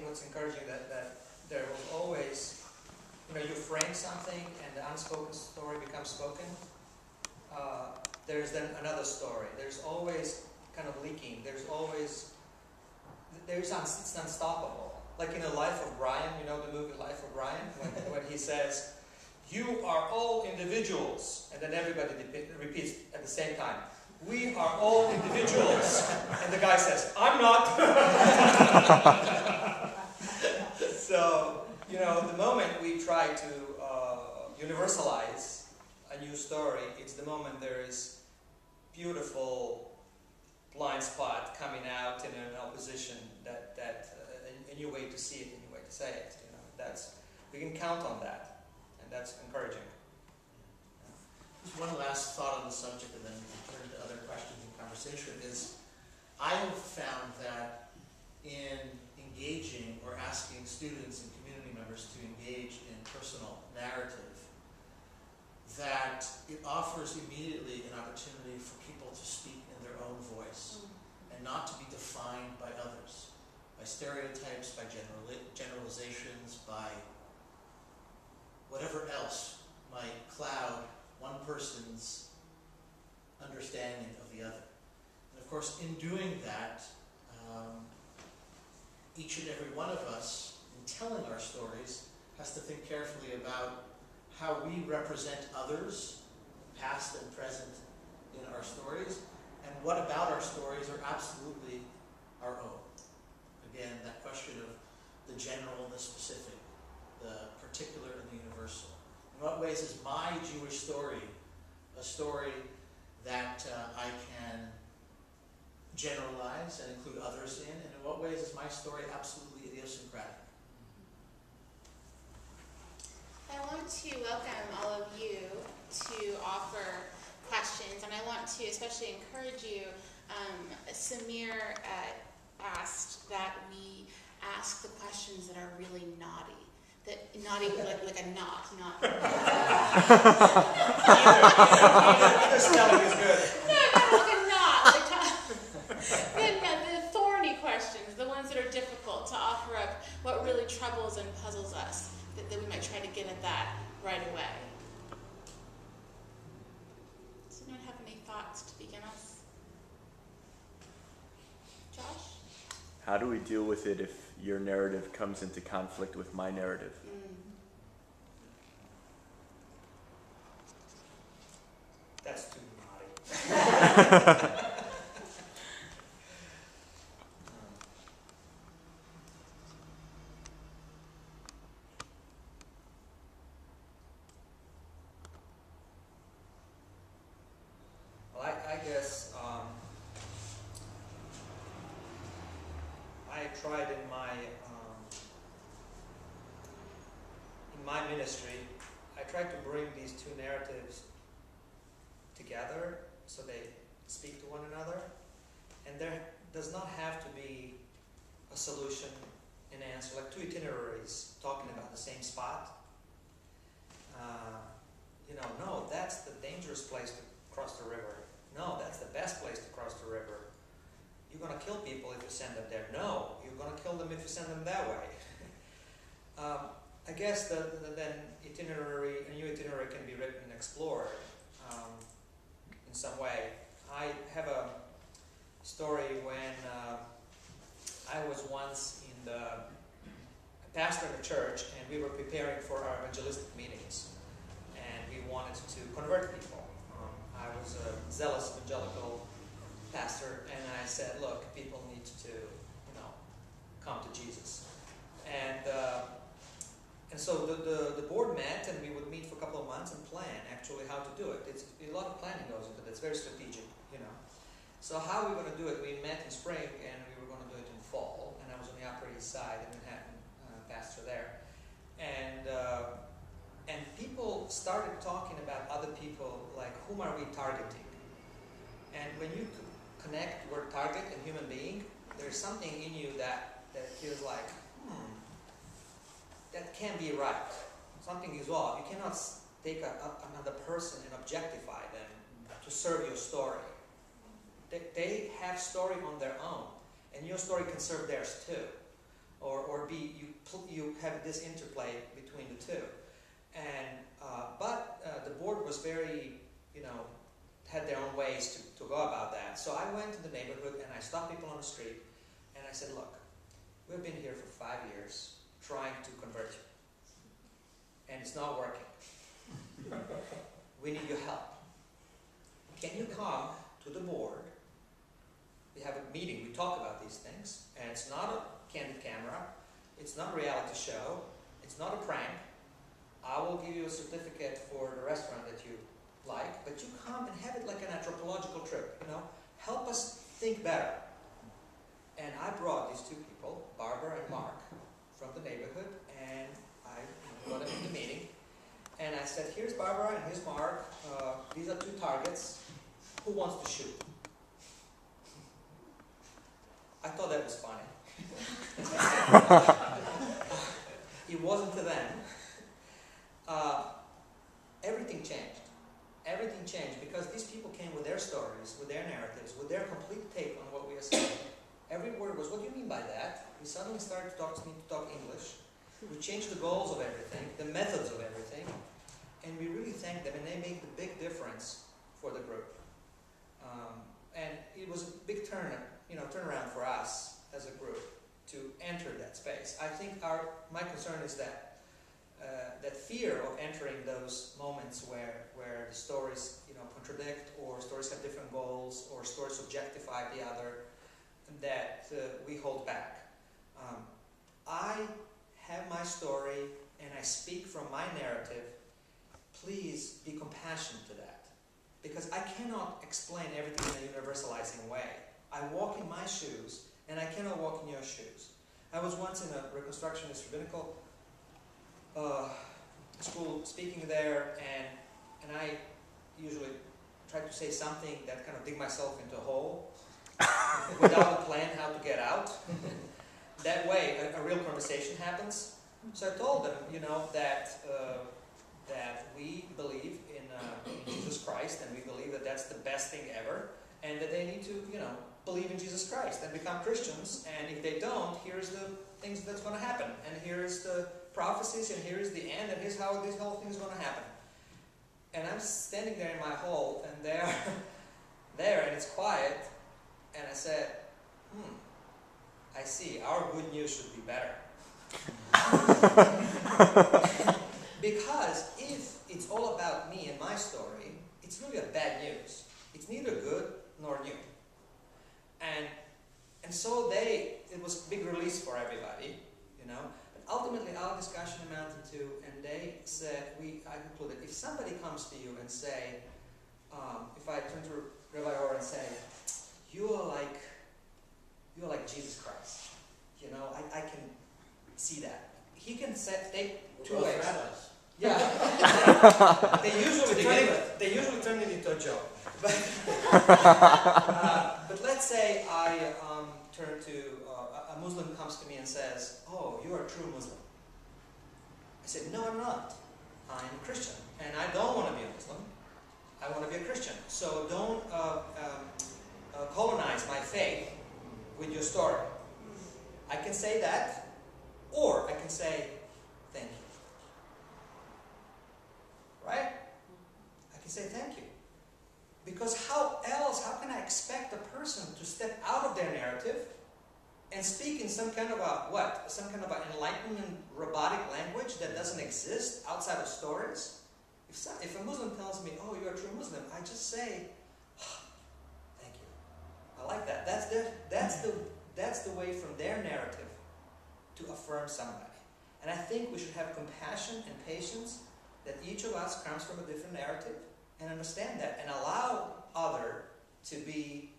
what's encouraging that there will always, you frame something and the unspoken story becomes spoken. There's then another story. There's always kind of leaking. It's unstoppable. Like in The Life of Brian, the movie Life of Brian, when he says, "You are all individuals," and then everybody repeats at the same time, "We are all individuals," and the guy says, "I'm not." So, the moment we try to universalize a new story, it's the moment there is beautiful blind spot coming out in an opposition that a new way to see it, a new way to say it. We can count on that, and that's encouraging. Just one last thought on the subject, and then we'll turn to other questions and conversation, is I have found that in engaging or asking students and community members to engage in personal narrative, that it offers immediately an opportunity for people to speak in their own voice and not to be defined by others, by stereotypes, by generalizations, by whatever else might cloud one person's understanding of the other. And of course, in doing that, each and every one of us, in telling our stories, has to think carefully about how we represent others, past and present, in our stories, and what about our stories are absolutely our own. Again, that question of the general and the specific, the particular and the universal. In what ways is my Jewish story a story that I can generalize and include others in, and in what ways is my story absolutely idiosyncratic? I want to welcome all of you to offer questions, and I want to especially encourage you. Samir asked that we ask the questions that are really naughty. Naughty like a knot, not. The spelling is good. No, like a knot. The thorny questions, the ones that are difficult, to offer up what really troubles and puzzles us, that we might try to get at that right away. Does anyone have any thoughts to begin us? Josh? How do we deal with it if your narrative comes into conflict with my narrative? That's too naughty. Well, I guess I tried in my ministry, I tried to bring these two narratives together so they speak to one another, and there does not have to be a solution and answer, like two itineraries talking about the same spot. No, that's the dangerous place to cross the river. No, that's the best place to cross the river. You're going to kill people if you send them there. No, you're going to kill them if you send them that way. I guess then a new itinerary can be written and explored in some way. I have a story when I was once a pastor in a church, and we were preparing for our evangelistic meetings, and we wanted to convert people. I was a zealous evangelical pastor, and I said, look, people need to, come to Jesus. And so the board met, and we would meet for a couple of months and plan actually how to do it. A lot of planning goes into it. It's very strategic, So how are we going to do it? We met in spring, and we were going to do it in fall. And I was on the Upper East Side in Manhattan, pastor there. And people started talking about other people, like, whom are we targeting? And when you connect the word target and human being, there's something in you that feels like, that can't be right. Something is off. You cannot take another person and objectify them to serve your story. They have story on their own, and your story can serve theirs too. or B, you have this interplay between the two. And but the board was very, had their own ways to go about that. So I went to the neighborhood and I stopped people on the street and I said, look, we've been here for 5 years trying to convert you, and it's not working. We need your help. Can you come to the board? We have a meeting, we talk about these things, and it's not a candid camera, it's not a reality show, it's not a prank. I will give you a certificate for the restaurant that you like, but you come and have it like an anthropological trip, help us think better. And I brought these two people, Barbara and Mark, from the neighborhood, and I brought them in the meeting. And I said, here's Barbara and here's Mark. These are two targets. Who wants to shoot? I thought that was funny. It wasn't to them. Everything changed. Everything changed because these people came with their stories, with their narratives, with their complete take on what we are saying. Every word was, what do you mean by that? We suddenly started to talk English. We changed the goals of everything, the methods of everything, and we really thanked them, and they made the big difference for the group. And it was a big turnaround for us as a group to enter that space. I think my concern is that that fear of entering those moments where the stories contradict, or stories have different goals, or stories objectify the other, that we hold back. I have my story and I speak from my narrative. Please be compassionate to that, because I cannot explain everything in a universalizing way. I walk in my shoes and I cannot walk in your shoes. I was once in a Reconstructionist Rabbinical school speaking there, and I usually try to say something that kind of dig myself into a hole without a plan how to get out. That way a real conversation happens. So I told them, that we believe in Jesus Christ, and we believe that that's the best thing ever, and that they need to, believe in Jesus Christ and become Christians, and if they don't, here's the things that's going to happen, and here's the prophecies, and here's the end, and here's how this whole thing is going to happen. And I'm standing there in my hole, and they're there, and it's quiet, and I said, I see, our good news should be better. Because if it's all about me and my story, it's really a bad news. It's neither good nor new. And so it was a big release for everybody, But ultimately our discussion amounted to, and they said, I concluded, if somebody comes to you and say, if I turn to Rabbi Orr and say, you are like Jesus Christ, I can see that. He can take two ways. Yeah. they usually turn it into a joke. But let's say I turn to a Muslim comes to me and says, "Oh, you are a true Muslim." I said, "No, I'm not. I'm a Christian, and I don't want to be a Muslim. I want to be a Christian. So don't colonize my faith with your story." I can say that, or I can say, "Thank you." Right? I can say thank you. Because how can I expect a person to step out of their narrative and speak in some kind of an enlightenment robotic language that doesn't exist outside of stories? If a Muslim tells me, "Oh, you're a true Muslim," I just say, "Thank you. I like that." That's the way from their narrative to affirm somebody. And I think we should have compassion and patience that each of us comes from a different narrative, and understand that, and allow other to be